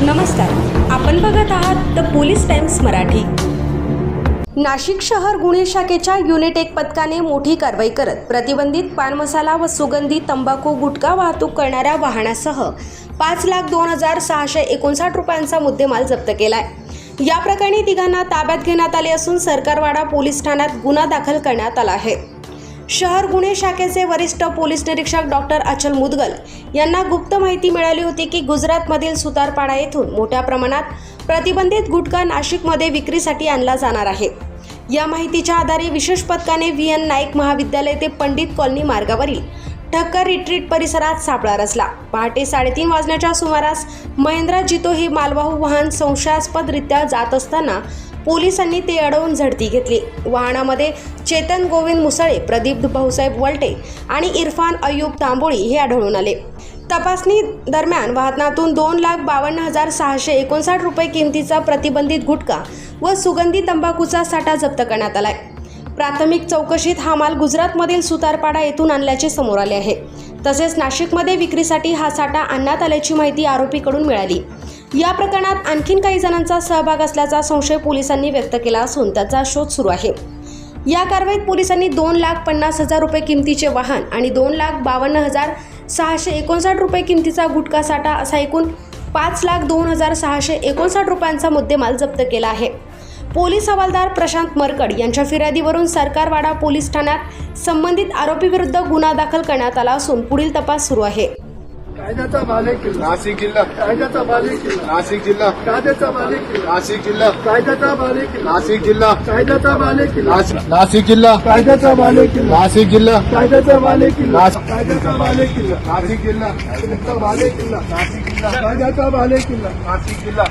नमस्कार, आपण बघत आहात the police times Marathi. Nashik शहर गुन्हे शाखेच्या युनिट 1 पथकाने मोठी कारवाई करत प्रतिबंधित पान मसाला व सुगंधी तंबाखू गुटखा वाहतूक करणाऱ्या वाहनासह 5,02,659 रुपयांचा मुद्देमाल जप्त केलाय। या प्रकरणी तिघांना ताब्यात घेण्यात आले असून सरकारवाडा पोलीस ठाण्यात गुन्हा दाखल करण्यात आला आहे। शहर गुन्हे शाखेचे वरिष्ठ पोलीस निरीक्षक डॉक्टर अचल मुदगल यांना गुप्त माहिती मिळाली होती की गुजरातमधील सुतारपाडा येथून मोठ्या प्रमाणात प्रतिबंधित गुटखा नाशिकमध्ये विक्रीसाठी आणला जाणार आहे। या माहितीच्या आधारे विशेष पथकाने VN नाईक महाविद्यालय ते पंडित कॉलनी मार्गावरील ठक्कर रिट्रीट परिसरात सापळा रचला। पहाटे 3:30 वाजण्याच्या सुमारास महिंद्रा जितो हे मालवाहू वाहन संशयास्पदरित्या जात असताना पोलिसांनी ते अडवून झडती घेतली। वाहनामध्ये चेतन गोविंद मुसळे, प्रदीप भाऊसाहेब वलटे आणि इरफान अय्यूब तांबोळी हे आढळून आले। तपासणी दरम्यान वाहनातून 2,52,659 रुपये किमतीचा प्रतिबंधित गुटखा व सुगंधी तंबाखूचा साठा जप्त करण्यात आलाय। प्राथमिक चौकशीत हा माल गुजरातमधील सुतारपाडा येथून आणल्याचे समोर आले आहे। तसेच नाशिकमध्ये विक्रीसाठी हा साठा आणण्यात आल्याची माहिती आरोपीकडून मिळाली। या प्रकरणात आणखीन काही जणांचा सहभाग असल्याचा संशय पोलिसांनी व्यक्त केला असून त्याचा शोध सुरू आहे। या कारवाईत पोलिसांनी 2,50,000 रुपये किमतीचे वाहन आणि 2,52,659 रुपये किमतीचा गुटखा साठा असा एकूण 5,02,659 रुपयांचा मुद्देमाल जप्त केला आहे। पोलीस हवालदार प्रशांत मरकड यांच्या फिर्यादीवरून सरकारवाडा पोलीस ठाण्यात संबंधित आरोपीविरुद्ध गुन्हा दाखल करण्यात आला असून पुढील तपास सुरू आहे। कायद्याचा मालक नाशिक जिल्हा, कायद्याचा मालक नाशिक जिल्हा, कायद्याचा मालक नाशिक जिल्हा, कायद्याचा मालक नाशिक जिल्हा, कायद्याचा मालक नाशिक जिल्हा, कायद्याचा मालक नाशिक जिल्हा, कायद्याचा मालक कायद्याचा मालक नाशिक जिल्हा, कायद्याचा मालक नाशिक जिल्हा, कायद्याचा मालक नाशिक जिल्हा।